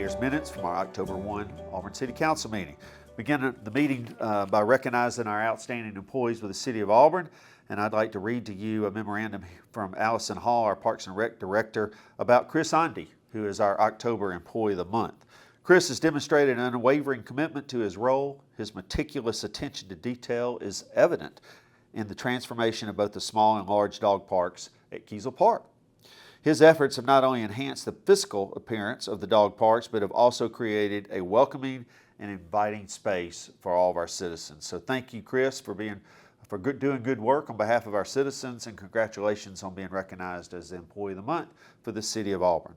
here's minutes from our October 1 Auburn City Council meeting. Begin the meeting by recognizing our outstanding employees with the City of Auburn, and I'd like to read to you a memorandum from Allison Hall, our Parks and Rec Director, about Chris Ondy, who is our October Employee of the Month. Chris has demonstrated an unwavering commitment to his role. His meticulous attention to detail is evident in the transformation of both the small and large dog parks at Kiesel Park. His efforts have not only enhanced the physical appearance of the dog parks, but have also created a welcoming and inviting space for all of our citizens. So thank you, Chris, for doing good work on behalf of our citizens, and congratulations on being recognized as the Employee of the Month for the City of Auburn.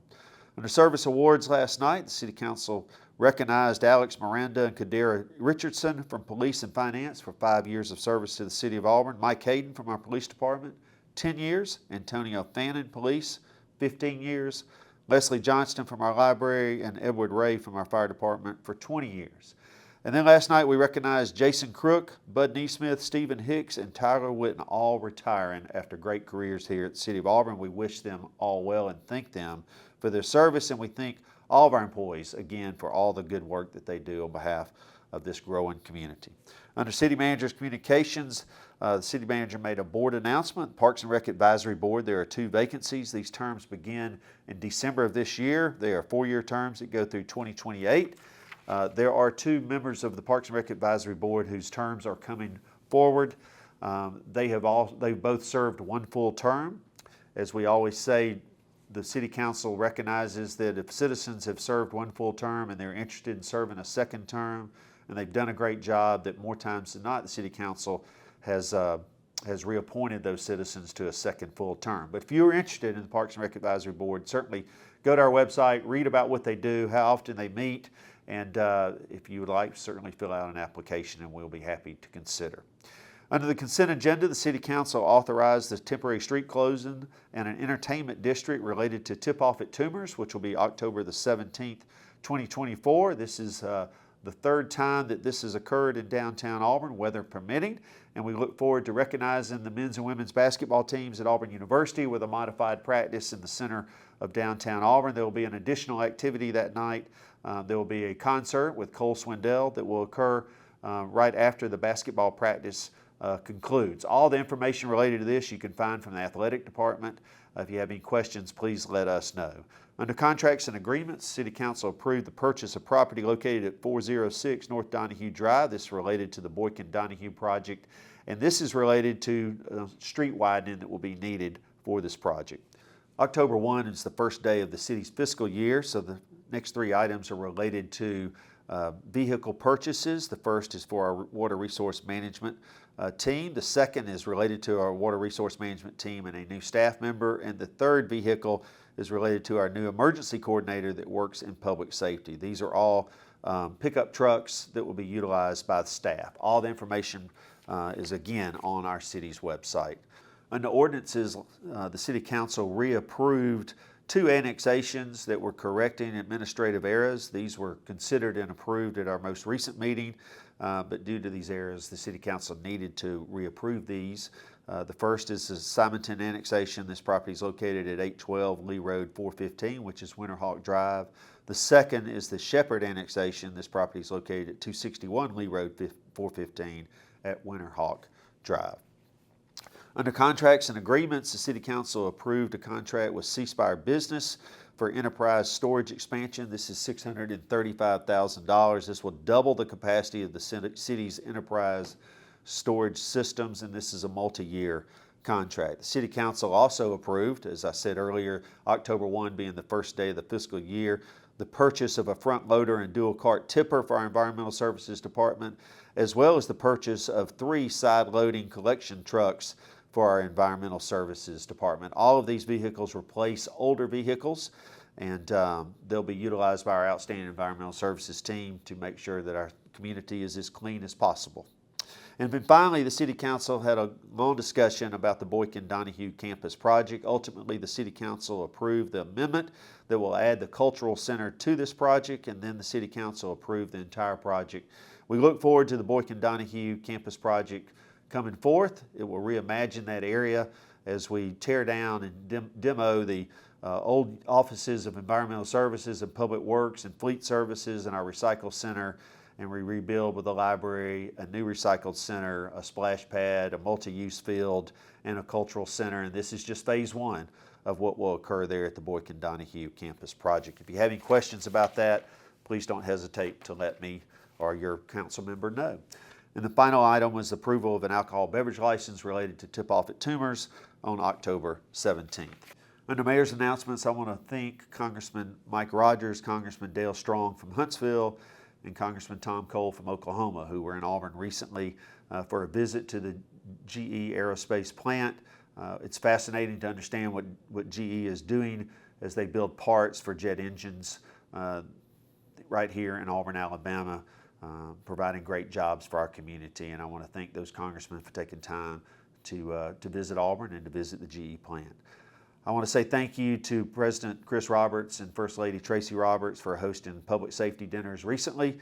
Under service awards last night, the City Council recognized Alex Miranda and Kadira Richardson from Police and Finance for 5 years of service to the City of Auburn, Mike Hayden from our Police Department, 10 years, Antonio Fannin, Police, 15 years, Leslie Johnston from our Library, and Edward Ray from our Fire Department for 20 years. And then last night we recognized Jason Crook, Bud Neesmith, Stephen Hicks, and Tyler Witten, all retiring after great careers here at the City of Auburn. We wish them all well and thank them for their service, and we thank all of our employees again for all the good work that they do on behalf of this growing community. Under City Manager's communications, the City Manager made a board announcement. Parks and Rec Advisory Board, there are 2 vacancies. These terms begin in December of this year. They are 4-year terms that go through 2028. There are 2 members of the Parks and Rec Advisory Board whose terms are coming forward. They've both served 1 full term. As we always say, the City Council recognizes that if citizens have served 1 full term and they're interested in serving a 2nd term, and they've done a great job, that more times than not the City Council has reappointed those citizens to a 2nd full term. But if you're interested in the Parks and Rec Advisory Board, certainly go to our website, read about what they do, how often they meet, and if you would like, certainly fill out an application and we'll be happy to consider. Under the consent agenda, the City Council authorized the temporary street closing and an entertainment district related to Tip-Off at Tumors, which will be October the 17th, 2024. This is the 3rd time that this has occurred in downtown Auburn, weather permitting, and we look forward to recognizing the men's and women's basketball teams at Auburn University with a modified practice in the center of downtown Auburn. There will be an additional activity that night. There will be a concert with Cole Swindell that will occur right after the basketball practice concludes. All the information related to this you can find from the athletic department. If you have any questions, please let us know. Under contracts and agreements, City Council approved the purchase of property located at 406 North Donahue Drive. This is related to the Boykin-Donahue project, and this is related to street widening that will be needed for this project. October 1 is the first day of the city's fiscal year, so the next 3 items are related to vehicle purchases. The first is for our Water Resource Management team. The second is related to our Water Resource Management team and a new staff member. And the third vehicle is related to our new emergency coordinator that works in public safety. These are all pickup trucks that will be utilized by the staff. All the information is again on our city's website. Under ordinances, the City Council reapproved 2 annexations that were correcting administrative errors. These were considered and approved at our most recent meeting, but due to these errors, the City Council needed to reapprove these. The first is the Simonton annexation. This property is located at 812 Lee Road 415, which is Winterhawk Drive. The second is the Shepherd annexation. This property is located at 261 Lee Road 415 at Winterhawk Drive. Under contracts and agreements, the City Council approved a contract with C-Spire Business for enterprise storage expansion. This is $635,000. This will double the capacity of the city's enterprise storage systems, and this is a multi-year contract. The City Council also approved, as I said earlier, October 1 being the first day of the fiscal year, the purchase of a front loader and dual cart tipper for our Environmental Services Department, as well as the purchase of 3 side loading collection trucks for our Environmental Services Department. All of these vehicles replace older vehicles, and they'll be utilized by our outstanding Environmental Services team to make sure that our community is as clean as possible. And then finally, the City Council had a long discussion about the Boykin-Donahue campus project. Ultimately, the City Council approved the amendment that will add the Cultural Center to this project, and then the City Council approved the entire project. We look forward to the Boykin-Donahue campus project coming forth. It will reimagine that area as we tear down and demo the old offices of Environmental Services and Public Works and Fleet Services and our recycle center, and we rebuild with a library, a new recycled center, a splash pad, a multi-use field, and a cultural center. And this is just phase one of what will occur there at the Boykin Donahue Campus Project. If you have any questions about that, please don't hesitate to let me or your council member know. And the final item was approval of an alcohol beverage license related to Tip-Off at Toomer's on October 17th. Under Mayor's announcements, I want to thank Congressman Mike Rogers, Congressman Dale Strong from Huntsville, and Congressman Tom Cole from Oklahoma, who were in Auburn recently for a visit to the GE Aerospace plant. It's fascinating to understand what GE is doing as they build parts for jet engines right here in Auburn, Alabama, providing great jobs for our community. And I want to thank those congressmen for taking time to visit Auburn and to visit the GE plant. I want to say thank you to President Chris Roberts and First Lady Tracy Roberts for hosting public safety dinners recently.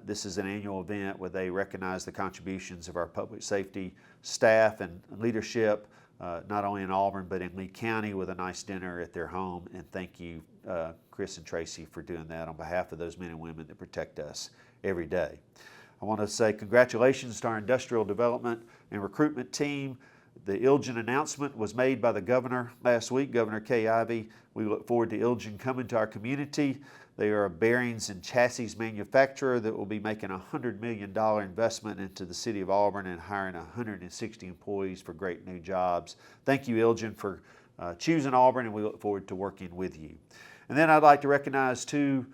This is an annual event where they recognize the contributions of our public safety staff and leadership, not only in Auburn but in Lee County, with a nice dinner at their home. And thank you, Chris and Tracy, for doing that on behalf of those men and women that protect us every day. I want to say congratulations to our industrial development and recruitment team. The Elgin announcement was made by the governor last week, Governor Kay Ivey. We look forward to Elgin coming to our community. They are a bearings and chassis manufacturer that will be making a $100 million investment into the city of Auburn and hiring 160 employees for great new jobs. Thank you, Elgin, for choosing Auburn, and we look forward to working with you. And then I'd like to recognize two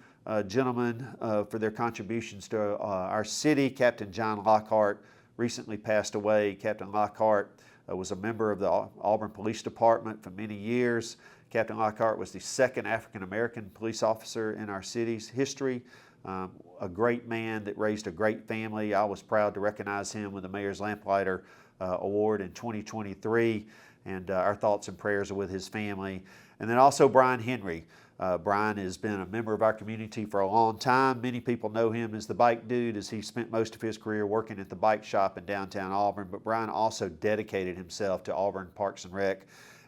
gentlemen for their contributions to our city. Captain John Lockhart recently passed away. Captain Lockhart was a member of the Auburn Police Department for many years. Captain Lockhart was the second African-American police officer in our city's history. A great man that raised a great family. I was proud to recognize him with the Mayor's Lamplighter Award in 2023, and our thoughts and prayers are with his family. And then also Brian Henry. Brian has been a member of our community for a long time. Many people know him as the bike dude, as he spent most of his career working at the bike shop in downtown Auburn. But Brian also dedicated himself to Auburn Parks and Rec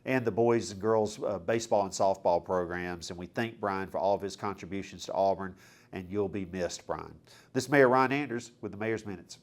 and the boys and girls baseball and softball programs. And we thank Brian for all of his contributions to Auburn, and you'll be missed, Brian. This is Mayor Ron Anders with the Mayor's Minutes.